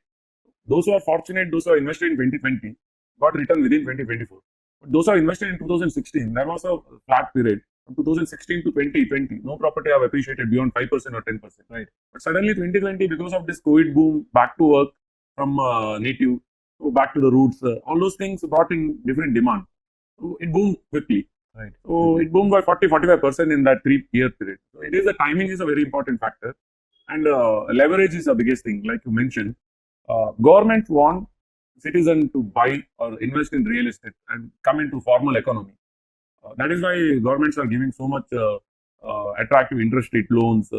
Those who are fortunate, those who are invested in 2020, got return within 2024. But those who are invested in 2016, there was a flat period. From 2016 to 2020, no property have appreciated beyond 5% or 10%. Right. But suddenly 2020, because of this COVID boom, back to work from native, so back to the roots, all those things brought in different demand. So it boomed quickly. Right. So it boomed by 40-45% in that 3-year period. So it is the timing is a very important factor, and leverage is the biggest thing. Like you mentioned, government want citizen to buy or invest in real estate and come into formal economy. That is why governments are giving so much attractive interest rate loans,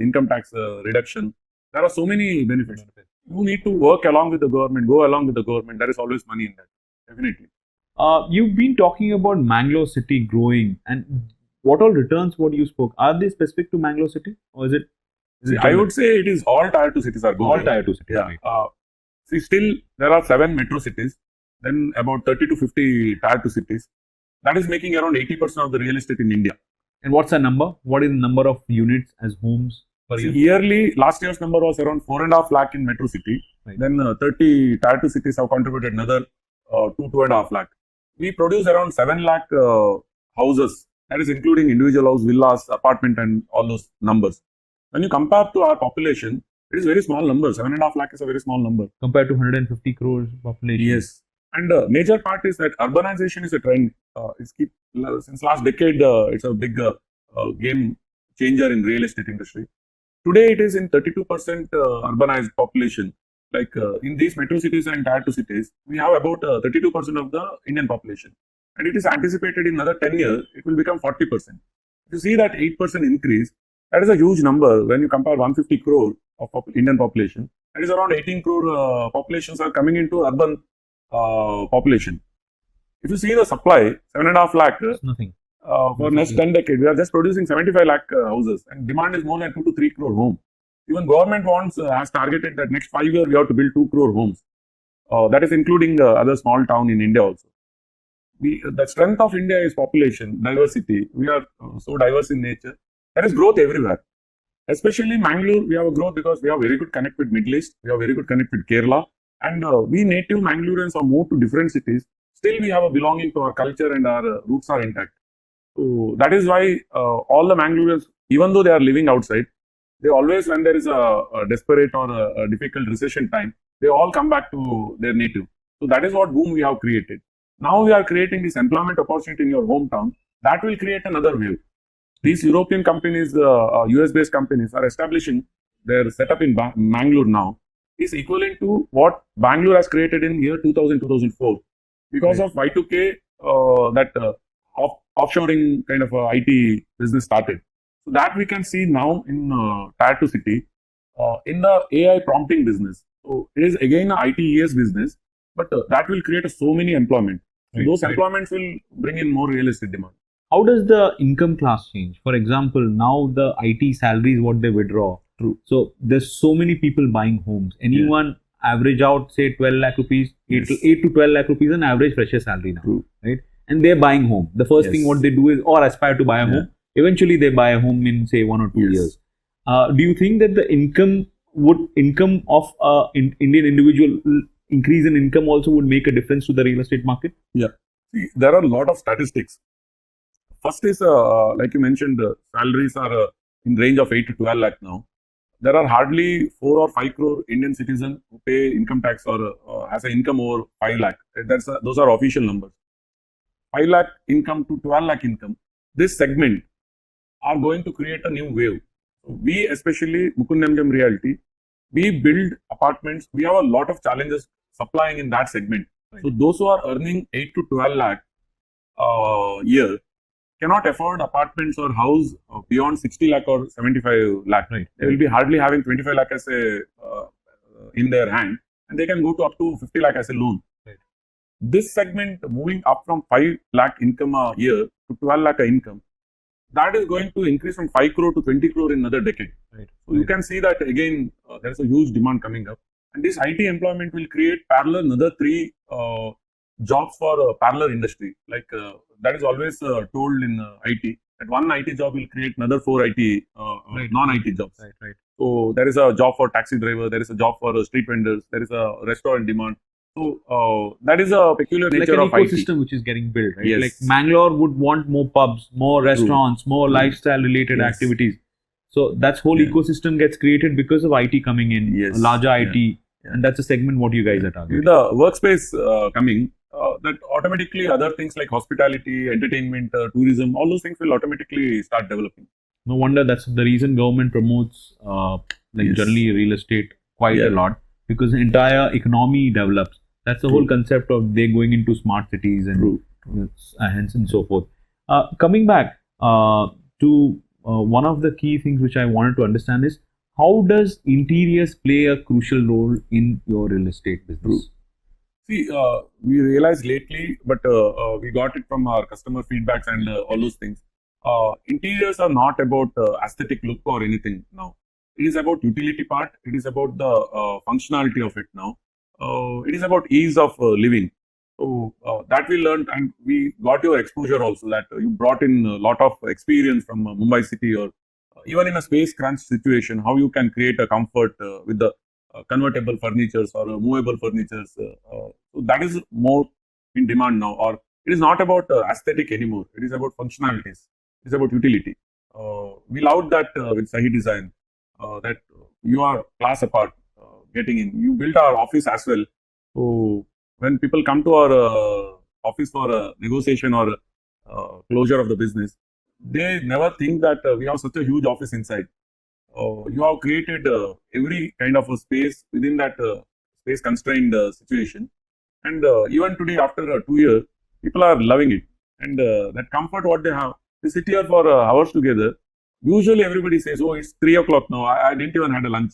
income tax reduction. There are so many benefits. You need to work along with the government, go along with the government. There is always money in that, definitely. You've been talking about Mangalore city growing, and what all returns what you spoke, are they specific to Mangalore city, or is it See, I would say it is all tier 2 cities are good. all tier 2 cities? Yeah. Right? See, still there are 7 metro cities, then about 30 to 50 tier 2 cities. That is making around 80% of the real estate in India. And what's the number? What is the number of units as homes per See, year? yearly, last year's number was around 4.5 lakh in metro city. Right. Then 30 tier 2 cities have contributed another 2.5 lakh. We produce around 7 lakh houses. That is including individual house, villas, apartment, and all those numbers. When you compare to our population, it is very small number. 7.5 lakh is a very small number. Compared to 150 crores population. Yes. And major part is that urbanization is a trend. Since last decade, it's a big game changer in real estate industry. Today, it is in 32% urbanized population. Like in these metro cities and tier 2 cities, we have about 32% of the Indian population. And it is anticipated in another 10 years, it will become 40%. If you see that 8% increase, that is a huge number when you compare 150 crore of Indian population. That is around 18 crore populations are coming into urban population. If you see the supply, 7.5 lakh Nothing. for next 10 decades, we are just producing 75 lakh houses, and demand is more than 2 to 3 crore homes. Even government wants has targeted that next 5 years we have to build 2 crore homes. That is including other small town in India also. The strength of India is population diversity. We are so diverse in nature. There is growth everywhere. Especially Mangalore, we have a growth because we have very good connect with Middle East. We have very good connect with Kerala. And we native Mangaloreans are moved to different cities. Still, we have a belonging to our culture and our roots are intact. So that is why all the Mangaloreans, even though they are living outside, they always, when there is a desperate or a difficult recession time, they all come back to their native. So that is what boom we have created. Now we are creating this employment opportunity in your hometown. That will create another wave. These European companies, US-based companies are establishing their setup in Mangalore now is equivalent to what Bangalore has created in year 2000, 2004. Because of Y2K, offshoring kind of IT business started. So that we can see now in tier 2 city, in the AI prompting business. So it is again an ITES business, but that will create so many employment. So those employments will bring in more real estate demand. How does the income class change? For example, now the IT salaries what they withdraw. True. So there's so many people buying homes. Anyone average out say 12 lakh rupees, 8 to 12 lakh rupees an average fresher salary now. True. Right? And they're buying home. The first thing what they do is or aspire to buy a home. Eventually they buy a home in say 1 or 2 years. Do you think that the income of Indian individual increase in income also would make a difference to the real estate market? Yeah. See, there are a lot of statistics. First is, like you mentioned, salaries are in range of 8 to 12 lakh now. There are hardly 4 or 5 crore Indian citizens who pay income tax or has an income over 5 lakh. Those are official numbers. 5 lakh income to 12 lakh income. This segment are going to create a new wave. We, especially Mukundamjam Realty, we build apartments. We have a lot of challenges supplying in that segment. Right. So those who are earning 8 to 12 lakh year cannot afford apartments or house beyond 60 lakh or 75 lakh. Right. They will be hardly having 25 lakh as a in their hand, and they can go to up to 50 lakh as a loan. Right. This segment moving up from 5 lakh income a year to 12 lakh a income, that is going to increase from 5 crore to 20 crore in another decade. Right. So you can see that again, there is a huge demand coming up, and this IT employment will create parallel another 3 jobs for parallel industry. Like that is always told in IT that one IT job will create another 4 IT non-IT jobs. Right. So there is a job for taxi driver, there is a job for street vendors, there is a restaurant demand. So that is a peculiar nature of IT. Like an ecosystem which is getting built, right? Yes. Like Mangalore would want more pubs, more restaurants, more lifestyle-related activities. So that whole ecosystem gets created because of IT coming in, larger IT, and that's a segment what you guys are targeting. The workspace coming, that automatically other things like hospitality, entertainment, tourism, all those things will automatically start developing. No wonder that's the reason government promotes generally real estate quite a lot, because the entire economy develops. That's the True. whole concept of they going into smart cities and True. hence and so forth. Coming back to one of the key things which I wanted to understand is how does interiors play a crucial role in your real estate business? True. See, we realized lately, but we got it from our customer feedbacks and all those things. Interiors are not about aesthetic look or anything now. It is about utility part. It is about the functionality of it now. It is about ease of living. So that we learned, and we got your exposure also. That you brought in a lot of experience from Mumbai city, or even in a space crunch situation, how you can create a comfort with the convertible furnitures or movable furnitures. So that is more in demand now. Or it is not about aesthetic anymore. It is about functionalities. It is about utility. We loved that with Sahi Design, that you are class apart getting in. You built our office as well. So when people come to our office for a negotiation or closure of the business, they never think that we have such a huge office inside. You have created every kind of a space within that space constrained situation. And even today, after 2 years, people are loving it. And that comfort what they have, they sit here for hours together. Usually, everybody says, "Oh, it's 3 o'clock now. I didn't even had a lunch."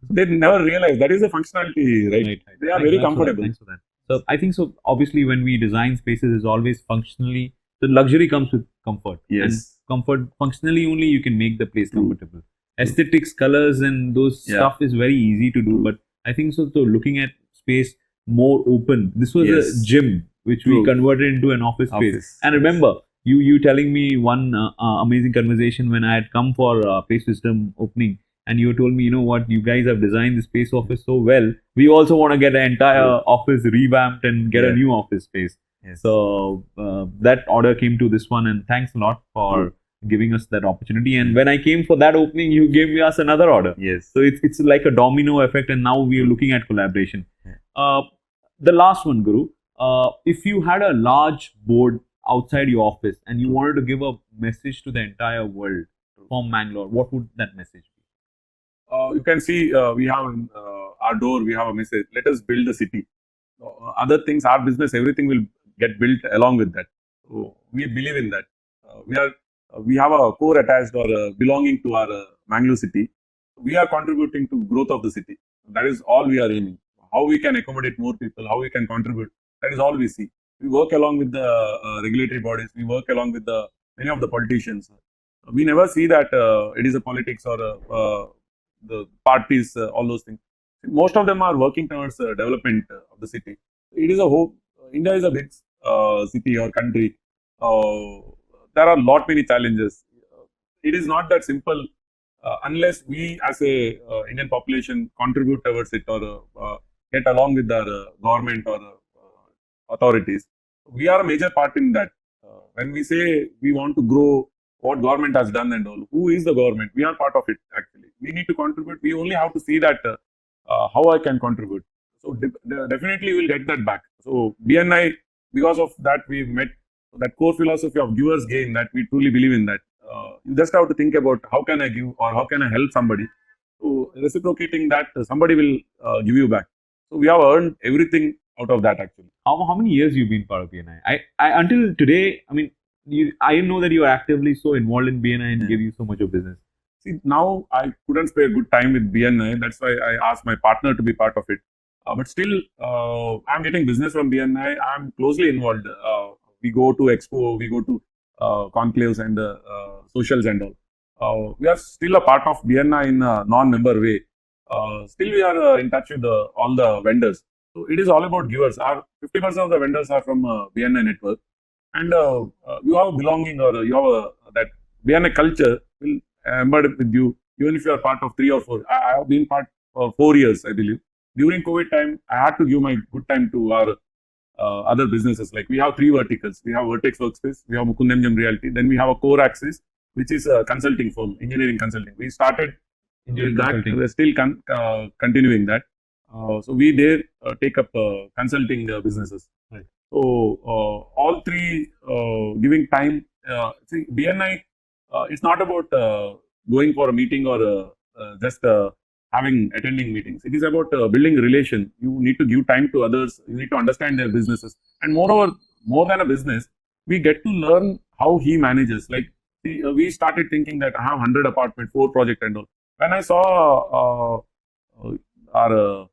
They never realize that is the functionality, right? They are very comfortable. Thanks for that. So I think so. Obviously, when we design spaces, is always functionally. The luxury comes with comfort. Yes. And comfort functionally only you can make the place comfortable. Aesthetics, colors, and those stuff is very easy to do. But I think so. So looking at space more open. This was a gym which we converted into an office space. And remember, you telling me one amazing conversation when I had come for Pace System opening. And you told me, you know what, you guys have designed the space office so well. We also want to get an entire office revamped and get a new office space. Yes. So that order came to this one, and thanks a lot for giving us that opportunity. And when I came for that opening, you gave me us another order. Yes. So it's like a domino effect, and now we are looking at collaboration. The last one, Guru. If you had a large board outside your office and you wanted to give a message to the entire world from Mangalore, what would that message be? You can see we have our door, we have a message. Let us build the city. Other things, our business, everything will get built along with that. So we believe in that. We have a core attached or belonging to our Mangalore city. We are contributing to growth of the city. That is all we are aiming. How we can accommodate more people, how we can contribute. That is all we see. We work along with the regulatory bodies. We work along with many of the politicians. We never see that it is a politics or the parties, all those things. Most of them are working towards development of the city. It is a hope. India is a big city or country. There are many challenges. It is not that simple unless we as a Indian population contribute towards it or get along with the government or authorities. We are a major part in that. When we say we want to grow, what government has done and all, who is the government? We are part of it actually. We need to contribute. We only have to see that how I can contribut. So definitely we'll get that back. So BNI, because of that, we've met that core philosophy of givers gain, that we truly believe in that. You just have to think about how can I give or how can I help somebody. So reciprocating that, somebody will give you back. So we have earned everything out of that actually. How many years you've been part of BNI? I until today, I mean, I know that you are actively so involved in BNI and give you so much of business. See, now I couldn't spare good time with BNI. That's why I asked my partner to be part of it. But still, I'm getting business from BNI. I'm closely involved. We go to expo, we go to conclaves and socials and all. We are still a part of BNI in a non-member way. Still, we are in touch with all the vendors. So it is all about givers. Our 50% of the vendors are from BNI network, and you have a belonging or you have that BNI culture will embed with you, even if you are part of 3 or 4. I have been part for 4 years, I believe. During COVID time, I had to give my good time to our other businesses. Like we have 3 verticals. We have Vertex Workspace, we have Mukundemjam Realty, then we have a core axis, which is a consulting firm, engineering consulting. We started with that. We're still continuing that. So we there take up consulting businesses. Right. So all 3 giving time. See, BNI, it's not about going for a meeting or just attending meetings. It is about building relation. You need to give time to others. You need to understand their businesses. And moreover, more than a business, we get to learn how he manages. Like we started thinking that I have 100 apartment, 4 project and all. When I saw our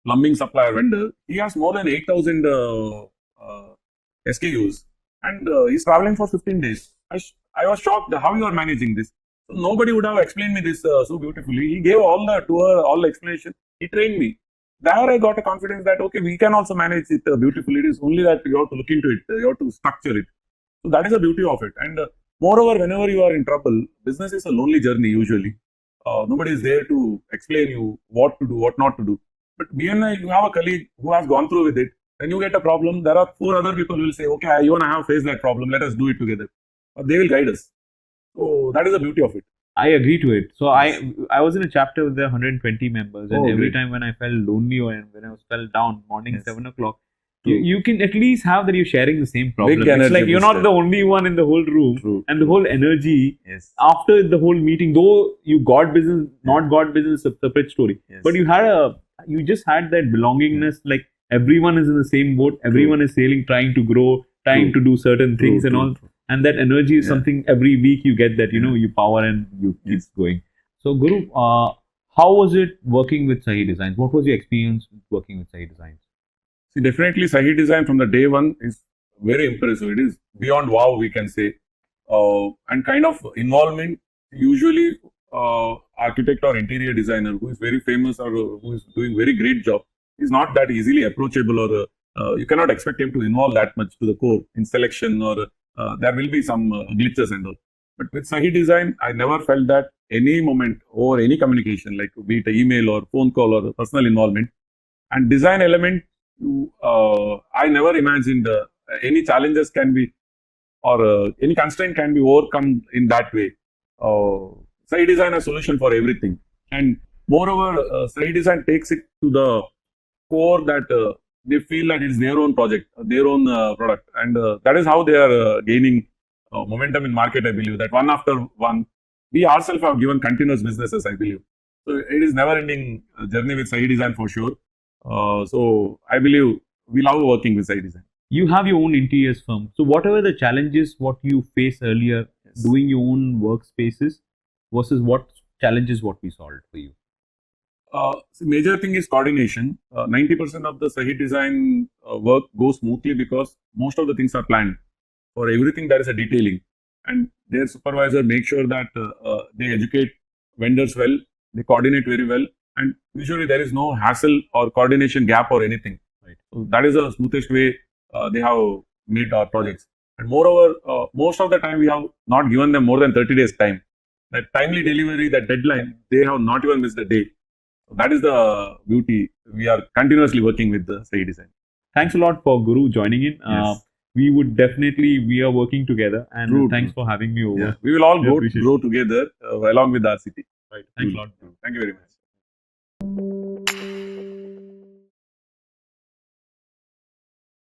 plumbing supplier vendor, he has more than 8,000 SKUs, and he's traveling for 15 days. I was shocked how you are managing this. So nobody would have explained me this so beautifully. He gave all the tour, all the explanation. He trained me. There I got a confidence that okay, we can also manage it beautifully. It is only that you have to look into it, you have to structure it. So that is the beauty of it. And moreover, whenever you are in trouble, business is a lonely journey usually. Nobody is there to explain you what to do, what not to do. But BNI, you have a colleague who has gone through with it. When you get a problem, there are 4 other people who will say, okay, you and I have faced that problem. Let us do it together. Or they will guide us. So that is the beauty of it. I agree to it. So I was in a chapter with the 120 members, and every time when I felt lonely or when I fell down, morning 7 o'clock, you can at least have that you're sharing the same problem. It's like you're not the only one in the whole room, and the whole energy after the whole meeting. Though you got business, not got business, a separate story. But you just had that belongingness. Like everyone is in the same boat. Everyone is sailing, trying to grow, trying to do certain things and all. And that energy is something every week you get that, you power and you keep going. So Guru, how was it working with Sahi Designs? What was your experience working with Sahi Designs? See, definitely Sahi Design from the day one is very impressive. It is beyond wow, we can say. And kind of involvement, usually architect or interior designer who is very famous or who is doing very great job is not that easily approachable, or you cannot expect him to involve that much to the core in selection, or there will be some glitches and all. But with Sahi Design, I never felt that any moment or any communication, like be it email or phone call or personal involvement. And design element, I never imagined any challenges can be, or any constraint can be overcome in that way. Sahi Design a solution for everything. And moreover, Sahi Design takes it to the core that they feel that it's their own project, their own product, and that is how they are gaining momentum in market. I believe that one after one, we ourselves have given continuous businesses. I believe so. It is never-ending journey with Sahi Design for sure. So I believe we love working with Sahi Design. You have your own interiors firm. So whatever the challenges what you faced earlier, doing your own workspaces versus what challenges what we solved for you. The major thing is coordination. 90% of the Sahi Design work goes smoothly because most of the things are planned. For everything, there is a detailing, and their supervisor makes sure that they educate vendors well, they coordinate very well, and usually there is no hassle or coordination gap or anything. Right. So that is the smoothest way they have made our projects. And moreover, most of the time we have not given them more than 30 days time. That timely delivery, that deadline, they have not even missed a day. That is the beauty. We are continuously working with the Sahi Design. Thanks a lot for Guru joining in. We are working together, and thanks for having me over. Yeah. We will all grow together along with our city. Right. Thanks a lot. Thank you very much.